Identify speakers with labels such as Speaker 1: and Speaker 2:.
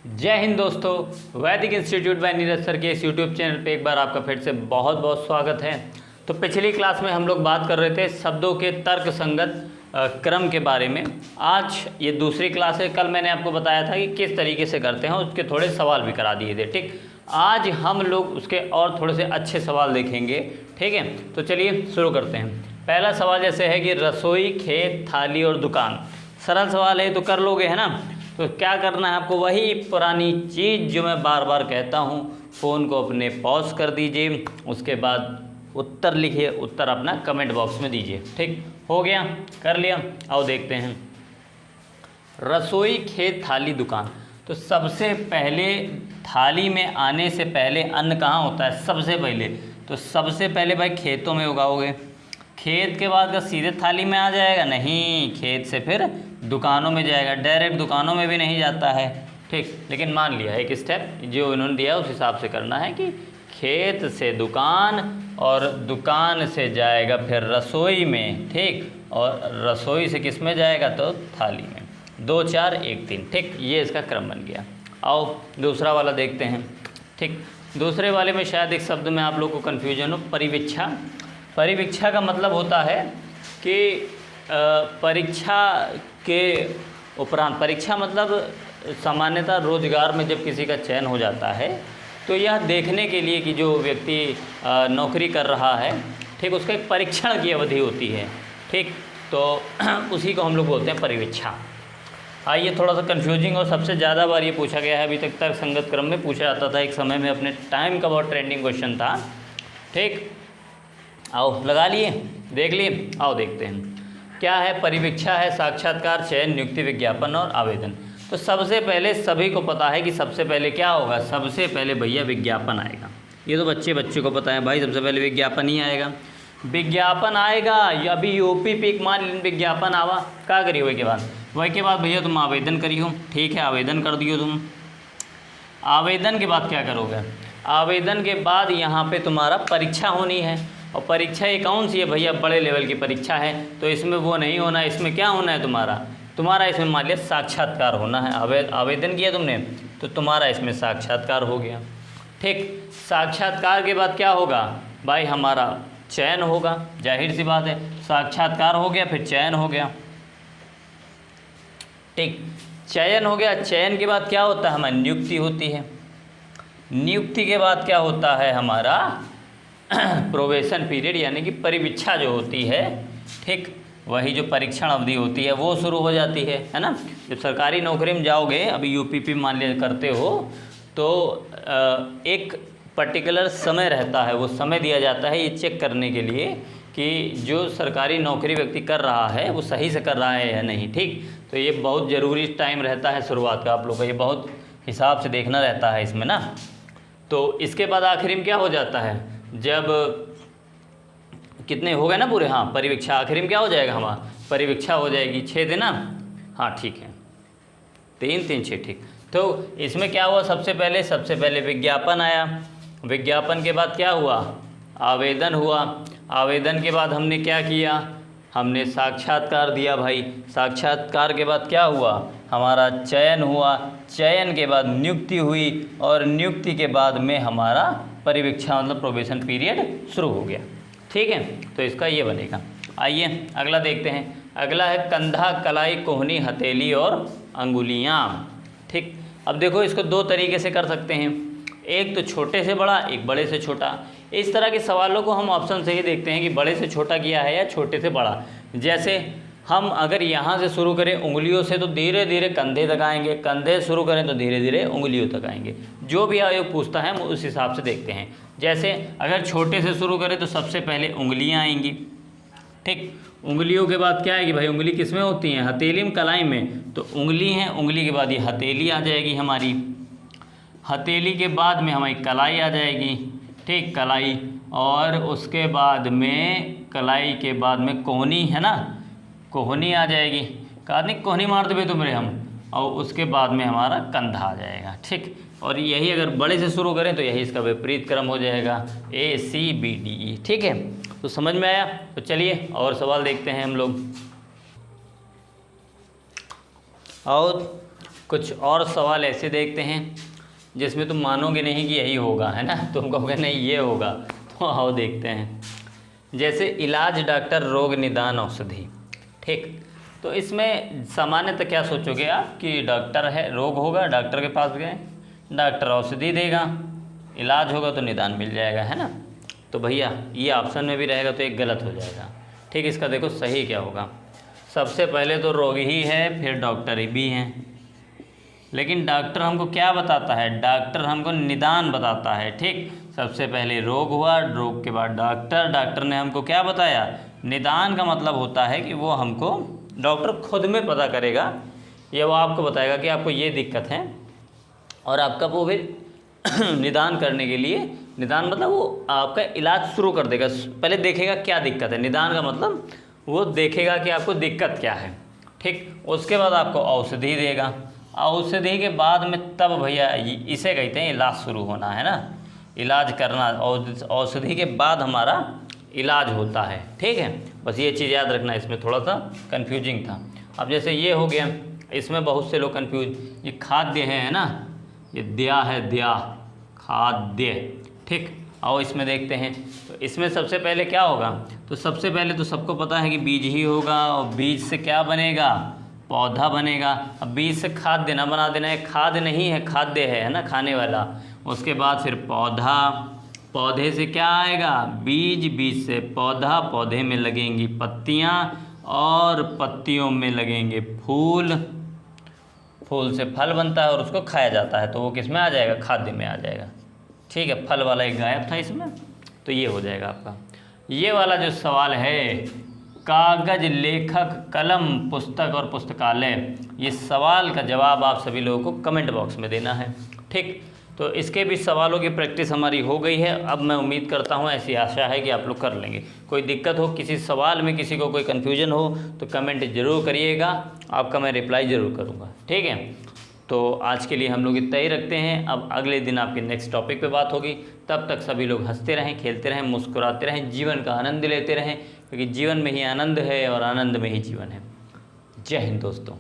Speaker 1: जय हिंद दोस्तों, वैदिक इंस्टीट्यूट बाय नीरज सर के इस यूट्यूब चैनल पे एक बार आपका फिर से बहुत बहुत स्वागत है। तो पिछली क्लास में हम लोग बात कर रहे थे शब्दों के तर्क संगत क्रम के बारे में। आज ये दूसरी क्लास है। कल मैंने आपको बताया था कि किस तरीके से करते हैं, उसके थोड़े सवाल भी करा दिए थे। ठीक, आज हम लोग उसके और थोड़े से अच्छे सवाल देखेंगे। ठीक है, तो चलिए शुरू करते हैं। पहला सवाल जैसे है कि रसोई, खेत, थाली और दुकान। सरल सवाल है तो कर लोगे, है ना। तो क्या करना है आपको, वही पुरानी चीज़ जो मैं बार बार कहता हूँ, फ़ोन को अपने पॉज कर दीजिए, उसके बाद उत्तर लिखिए, उत्तर अपना कमेंट बॉक्स में दीजिए। ठीक हो गया, कर लिया। आओ देखते हैं। रसोई, खेत, थाली, दुकान। तो सबसे पहले थाली में आने से पहले अन्न कहाँ होता है? सबसे पहले तो सबसे पहले भाई खेतों में उगाओगे। खेत के बाद का सीधे थाली में आ जाएगा? नहीं, खेत से फिर दुकानों में जाएगा। डायरेक्ट दुकानों में भी नहीं जाता है। ठीक, लेकिन मान लिया एक स्टेप जो इन्होंने दिया उस हिसाब से करना है कि खेत से दुकान और दुकान से जाएगा फिर रसोई में। ठीक, और रसोई से किस में जाएगा? तो थाली में। 2 4 1 3। ठीक, ये इसका क्रम बन गया। आओ दूसरा वाला देखते हैं। ठीक, दूसरे वाले में शायद एक शब्द में आप लोग को कन्फ्यूजन हो, परिवीक्षा। परिवीक्षा का मतलब होता है कि परीक्षा के उपरांत, परीक्षा मतलब सामान्यतः रोजगार में जब किसी का चयन हो जाता है तो यह देखने के लिए कि जो व्यक्ति नौकरी कर रहा है, ठीक, उसका एक परीक्षण की अवधि होती है। ठीक, तो उसी को हम लोग बोलते हैं परिवीक्षा। आइए, थोड़ा सा कन्फ्यूजिंग और सबसे ज़्यादा बार ये पूछा गया है, अभी तक तर्क संगत क्रम में पूछा जाता था एक समय में, अपने टाइम का बहुत ट्रेंडिंग क्वेश्चन था। ठीक, आओ लगा लिए, देख लिए। आओ देखते हैं क्या है। परिवीक्षा है साक्षात्कार, चयन, नियुक्ति, विज्ञापन और आवेदन। तो सबसे पहले सभी को पता है कि सबसे पहले क्या होगा? सबसे पहले भैया विज्ञापन आएगा। ये तो बच्चे को पता है भाई, सबसे पहले विज्ञापन ही आएगा। विज्ञापन आएगा या अभी यूपी पीक मान विज्ञापन आवा, क्या करियो वही के बाद भैया तुम आवेदन करियो। ठीक है, आवेदन कर दियो तुम। आवेदन के बाद क्या करोगे? आवेदन के बाद यहाँ पे तुम्हारा परीक्षा होनी है। और परीक्षा ये कौन सी है भैया? बड़े लेवल की परीक्षा है। तो इसमें वो नहीं होना है, इसमें क्या होना है तुम्हारा इसमें मान लिया साक्षात्कार होना है। आवेदन किया तुमने तो तुम्हारा इसमें साक्षात्कार हो गया। ठीक, साक्षात्कार के बाद क्या होगा भाई? हमारा चयन होगा। जाहिर सी बात है, साक्षात्कार हो गया फिर चयन हो गया। ठीक, चयन हो गया। चयन के बाद क्या होता है? हमारी नियुक्ति होती है। नियुक्ति के बाद क्या होता है? हमारा प्रोबेशन पीरियड यानी कि परिवीक्षा जो होती है, ठीक, वही जो परीक्षण अवधि होती है वो शुरू हो जाती है ना। जब सरकारी नौकरी में जाओगे, अभी यूपीपी मान लिया करते हो, तो एक पर्टिकुलर समय रहता है, वो समय दिया जाता है ये चेक करने के लिए कि जो सरकारी नौकरी व्यक्ति कर रहा है वो सही से कर रहा है या नहीं। ठीक, तो ये बहुत ज़रूरी टाइम रहता है शुरुआत का, आप लोग का ये बहुत हिसाब से देखना रहता है इसमें ना। तो इसके बाद आखिरी में क्या हो जाता है? जब कितने हो गए ना पूरे, हाँ, परिवीक्षा आखिरी में क्या हो जाएगा? हमारा परिवीक्षा हो जाएगी 6 दिन ना। हाँ ठीक है, 3 3 6। ठीक, तो इसमें क्या हुआ? सबसे पहले विज्ञापन आया। विज्ञापन के बाद क्या हुआ? आवेदन हुआ। आवेदन के बाद हमने क्या किया? हमने साक्षात्कार दिया भाई। साक्षात्कार के बाद क्या हुआ? हमारा चयन हुआ। चयन के बाद नियुक्ति हुई और नियुक्ति के बाद में हमारा परिवीक्षा मतलब प्रोबेशन पीरियड शुरू हो गया। ठीक है, तो इसका ये बनेगा। आइए अगला देखते हैं। अगला है कंधा, कलाई, कोहनी, हथेली और अंगुलियां। ठीक, अब देखो इसको 2 तरीके से कर सकते हैं, एक तो छोटे से बड़ा, एक बड़े से छोटा। इस तरह के सवालों को हम ऑप्शन से ही देखते हैं कि बड़े से छोटा किया है या छोटे से बड़ा। जैसे हम अगर यहाँ से शुरू करें उंगलियों से तो धीरे धीरे कंधे तक आएंगे, कंधे शुरू करें तो धीरे धीरे उंगलियों तक आएंगे। जो भी आयोग पूछता है हम उस हिसाब से देखते हैं। जैसे अगर छोटे से शुरू करें तो सबसे पहले उंगलियाँ आएंगी। ठीक, उंगलियों के बाद क्या आएगी भाई? उंगली किस में होती हैं? हथेली में, कलाई में। तो उंगली है, उंगली के बाद ये हथेली आ जाएगी हमारी। हथेली के बाद में हमारी कलाई आ जाएगी। ठीक, कलाई, और उसके बाद में कलाई के बाद में कोहनी है ना, कोहनी आ जाएगी। कहा नहीं कोहनी मार देवे तो मेरे हम, और उसके बाद में हमारा कंधा आ जाएगा। ठीक, और यही अगर बड़े से शुरू करें तो यही इसका विपरीत क्रम हो जाएगा, ACBDE। ठीक है, तो समझ में आया? तो चलिए और सवाल देखते हैं हम लोग। और कुछ और सवाल ऐसे देखते हैं जिसमें तुम मानोगे नहीं कि यही होगा, है ना, तुम कहोगे नहीं ये होगा। तो आओ देखते हैं। जैसे इलाज डॉक्टर, रोग निदान औषधि। ठीक, तो इसमें सामान्यतः क्या सोचोगे आप कि डॉक्टर है, रोग होगा डॉक्टर के पास गए, डॉक्टर औषधि देगा, इलाज होगा तो निदान मिल जाएगा, है ना। तो भैया ये ऑप्शन में भी रहेगा तो एक गलत हो जाएगा। ठीक, इसका देखो सही क्या होगा। सबसे पहले तो रोग ही है, फिर डॉक्टर ही भी हैं। लेकिन डॉक्टर हमको क्या बताता है? डॉक्टर हमको निदान बताता है। ठीक, सबसे पहले रोग हुआ, रोग के बाद डॉक्टर ने हमको क्या बताया? निदान का मतलब होता है कि वो हमको डॉक्टर खुद में पता करेगा या वो आपको बताएगा कि आपको ये दिक्कत है, और आपका वो भी निदान करने के लिए, निदान मतलब वो आपका इलाज शुरू कर देगा। पहले देखेगा क्या दिक्कत है, निदान का मतलब वो देखेगा कि आपको दिक्कत क्या है। ठीक, उसके बाद आपको औषधि देगा। औषधि के बाद में तब भैया इसे कहते हैं इलाज शुरू होना, है ना, इलाज करना। औषधि के बाद हमारा इलाज होता है। ठीक है, बस ये चीज़ याद रखना, इसमें थोड़ा सा कन्फ्यूजिंग था। अब जैसे ये हो गया, इसमें बहुत से लोग कन्फ्यूज, ये खाद्य है ना, ये द्या है, द्या, खाद्य। ठीक, आओ इसमें देखते हैं। तो इसमें सबसे पहले क्या होगा? तो सबसे पहले तो सबको पता है कि बीज ही होगा, और बीज से क्या बनेगा? पौधा बनेगा। अब बीज से खाद्य ना बना देना है, खाद्य नहीं है, खाद्य है ना, खाने वाला। उसके बाद फिर पौधा, पौधे से क्या आएगा? बीज, बीज से पौधा, पौधे में लगेंगी पत्तियाँ, और पत्तियों में लगेंगे फूल, फूल से फल बनता है और उसको खाया जाता है। तो वो किस में आ जाएगा? खाद्य में आ जाएगा। ठीक है, फल वाला एक गायब था इसमें, तो ये हो जाएगा आपका। ये वाला जो सवाल है, कागज, लेखक, कलम, पुस्तक और पुस्तकालय, ये सवाल का जवाब आप सभी लोगों को कमेंट बॉक्स में देना है। ठीक, तो इसके भी सवालों की प्रैक्टिस हमारी हो गई है। अब मैं उम्मीद करता हूँ, ऐसी आशा है कि आप लोग कर लेंगे। कोई दिक्कत हो, किसी सवाल में किसी को कोई कन्फ्यूजन हो तो कमेंट ज़रूर करिएगा, आपका मैं रिप्लाई ज़रूर करूँगा। ठीक है, तो आज के लिए हम लोग इतना ही रखते हैं। अब अगले दिन आपके नेक्स्ट टॉपिक पे बात होगी। तब तक सभी लोग हंसते रहें, खेलते रहें, मुस्कुराते रहें, जीवन का आनंद लेते रहें, क्योंकि जीवन में ही आनंद है और आनंद में ही जीवन है। जय हिंद दोस्तों।